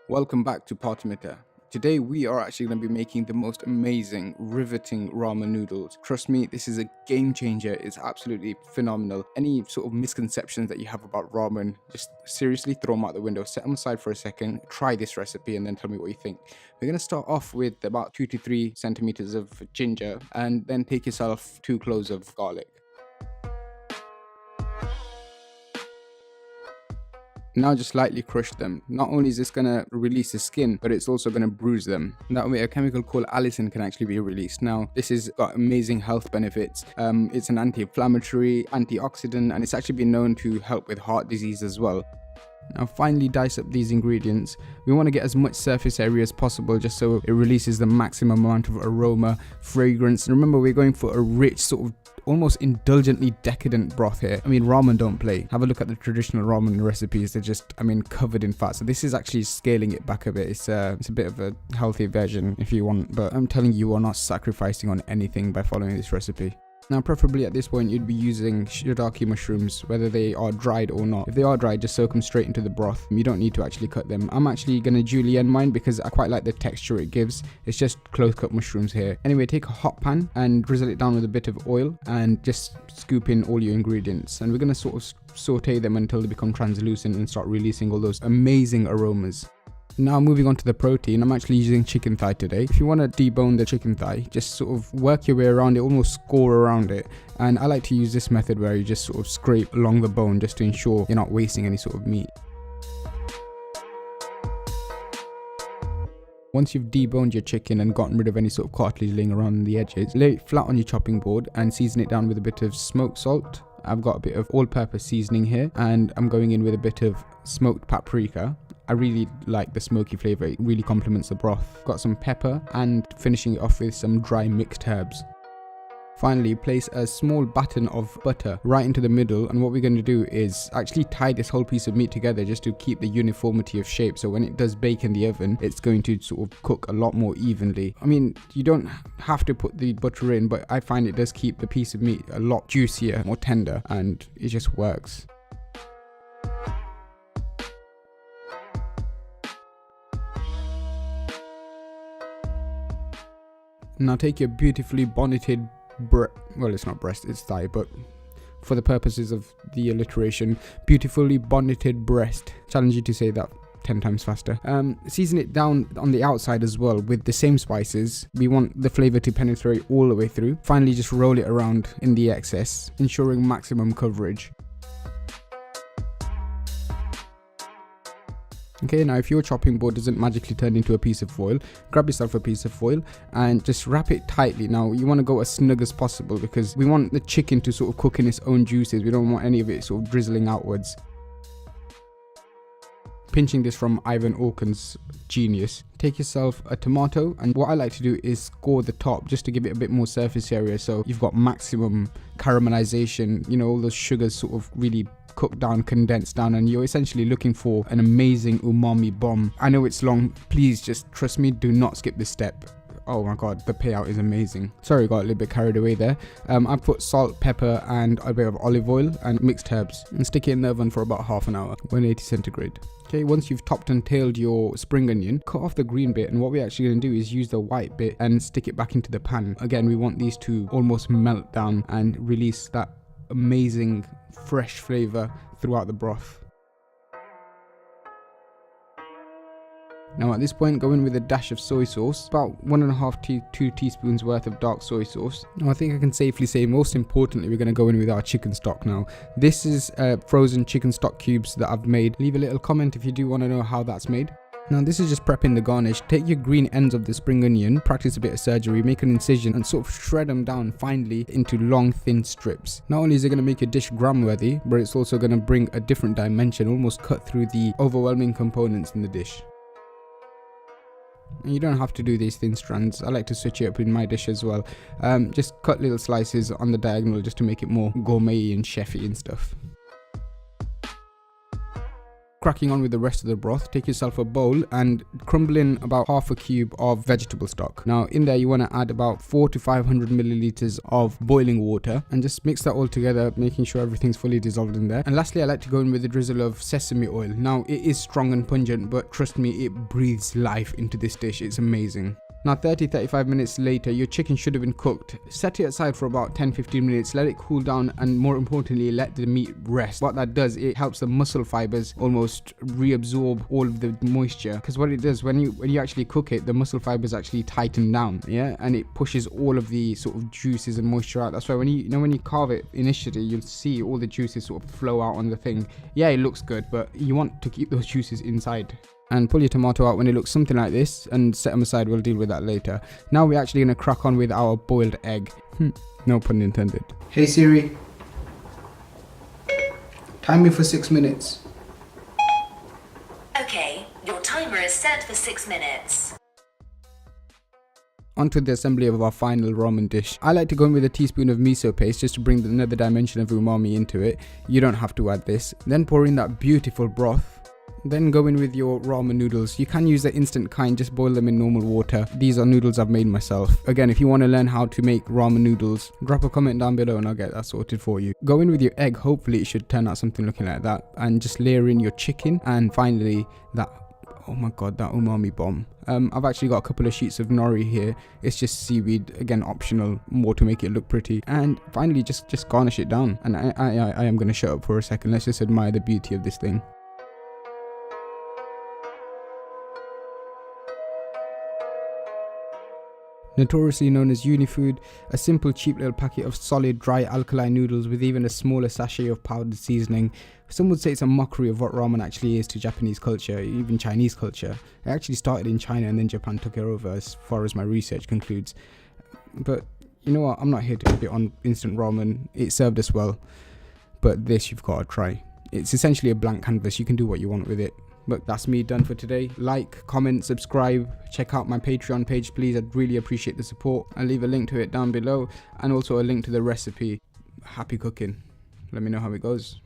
Welcome back to PTMTR. Today we are actually going to be making the most amazing, riveting ramen noodles. Trust me, this is a game changer. It's absolutely phenomenal. Any sort of misconceptions that you have about ramen, just seriously throw them out the window. Set them aside for a second, try this recipe and then tell me what you think. We're going to start off with about 2 to 3 centimeters of ginger and then take yourself 2 cloves of garlic. Now just lightly crush them. Not only is this going to release the skin, but it's also going to bruise them. That way a chemical called allicin can actually be released. Now this has got amazing health benefits. It's an anti-inflammatory, antioxidant, and it's actually been known to help with heart disease as well. Now finally dice up these ingredients. We want to get as much surface area as possible just so it releases the maximum amount of aroma, fragrance. And remember, we're going for a rich sort of almost indulgently decadent broth here. I mean, ramen don't play. Have a look at the traditional ramen recipes. They're just, covered in fat. So this is actually scaling it back a bit. It's a bit of a healthy version if you want, but I'm telling you, you are not sacrificing on anything by following this recipe. Now preferably at this point you'd be using shiitake mushrooms, whether they are dried or not. If they are dried, just soak them straight into the broth. You don't need to actually cut them. I'm actually going to julienne mine because I quite like the texture it gives. It's just close cut mushrooms here. Anyway, take a hot pan and drizzle it down with a bit of oil and just scoop in all your ingredients. And we're going to sort of saute them until they become translucent and start releasing all those amazing aromas. Now moving on to the protein, I'm actually using chicken thigh today. If you want to debone the chicken thigh, just sort of work your way around it, almost score around it. And I like to use this method where you just sort of scrape along the bone just to ensure you're not wasting any sort of meat. Once you've deboned your chicken and gotten rid of any sort of cartilage laying around the edges, lay it flat on your chopping board and season it down with a bit of smoked salt. I've got a bit of all-purpose seasoning here and I'm going in with a bit of smoked paprika. I really like the smoky flavour, it really complements the broth. Got some pepper and finishing it off with some dry mixed herbs. Finally, place a small baton of butter right into the middle, and what we're going to do is actually tie this whole piece of meat together just to keep the uniformity of shape, so when it does bake in the oven it's going to sort of cook a lot more evenly. I mean, you don't have to put the butter in, but I find it does keep the piece of meat a lot juicier, more tender, and it just works. Now take your beautifully bonneted well, it's not breast, it's thigh, but for the purposes of the alliteration, beautifully bonneted breast. Challenge you to say that 10 times faster. Season it down on the outside as well with the same spices. We want the flavor to penetrate all the way through. Finally, just roll it around in the excess, ensuring maximum coverage. Okay, now if your chopping board doesn't magically turn into a piece of foil, grab yourself a piece of foil and just wrap it tightly. Now you want to go as snug as possible because we want the chicken to sort of cook in its own juices. We don't want any of it sort of drizzling outwards. Pinching this from Ivan Orkan's genius. Take yourself a tomato, and what I like to do is score the top just to give it a bit more surface area so you've got maximum caramelization, you know, all those sugars sort of really cooked down, condensed down, and you're essentially looking for an amazing umami bomb. I know it's long, please just trust me, do not skip this step. Oh my god, the payout is amazing. Sorry, got a little bit carried away there. I put salt, pepper and a bit of olive oil and mixed herbs and stick it in the oven for about half an hour, 180 centigrade. Okay, once you've topped and tailed your spring onion, cut off the green bit, and what we're actually going to do is use the white bit and stick it back into the pan. Again, we want these to almost melt down and release that amazing fresh flavor throughout the broth. Now at this point, go in with a dash of soy sauce, about 1.5 to 2 teaspoons worth of dark soy sauce. Now I think I can safely say, most importantly, we're going to go in with our chicken stock now. This is frozen chicken stock cubes that I've made. Leave a little comment if you do want to know how that's made. Now this is just prepping the garnish. Take your green ends of the spring onion, practice a bit of surgery, make an incision and sort of shred them down finely into long thin strips. Not only is it going to make your dish gram worthy, but it's also going to bring a different dimension, almost cut through the overwhelming components in the dish. You don't have to do these thin strands. I like to switch it up in my dish as well. Just cut little slices on the diagonal just to make it more gourmet and chefy and stuff. cracking on with the rest of the broth, take yourself a bowl and crumble in about half a cube of vegetable stock. Now in there you want to add about 400 to 500 milliliters of boiling water and just mix that all together, making sure everything's fully dissolved in there. And lastly, I like to go in with a drizzle of sesame oil. Now it is strong and pungent, but trust me, it breathes life into this dish. It's amazing. Now 30-35 minutes later, your chicken should have been cooked. Set it aside for about 10-15 minutes, let it cool down, and more importantly, let the meat rest. What that does, it helps the muscle fibers almost reabsorb all of the moisture, because what it does when you actually cook it, the muscle fibers actually tighten down, yeah, and it pushes all of the sort of juices and moisture out. That's why when you carve it initially, you'll see all the juices sort of flow out on the thing. Yeah, it looks good, but you want to keep those juices inside. And pull your tomato out when it looks something like this and set them aside. We'll deal with that later. Now we're actually going to crack on with our boiled egg. No pun intended. Hey Siri, time me for 6 minutes. Okay, your timer is set for 6 minutes. Onto the assembly of our final ramen dish. I like to go in with a teaspoon of miso paste just to bring another dimension of umami into it. You don't have to add this. Then pour in that beautiful broth. Then go in with your ramen noodles. You can use the instant kind, just boil them in normal water. These are noodles I've made myself. Again, if you want to learn how to make ramen noodles, drop a comment down below and I'll get that sorted for you. Go in with your egg, hopefully it should turn out something looking like that. And just layer in your chicken. And finally, that, oh my god, that umami bomb. I've actually got a couple of sheets of nori here. It's just seaweed, again optional, more to make it look pretty. And finally, just garnish it down. And I am going to shut up for a second. Let's just admire the beauty of this thing. Notoriously known as Unifood, a simple cheap little packet of solid dry alkaline noodles with even a smaller sachet of powdered seasoning. Some would say it's a mockery of what ramen actually is to Japanese culture, even Chinese culture. It actually started in China and then Japan took it over as far as my research concludes. But you know what, I'm not here to put it on instant ramen. It served us well, but this you've got to try. It's essentially a blank canvas, you can do what you want with it. But that's me done for today. Like, comment, subscribe, check out my Patreon page please. I'd really appreciate the support. I'll leave a link to it down below and also a link to the recipe. Happy cooking. Let me know how it goes.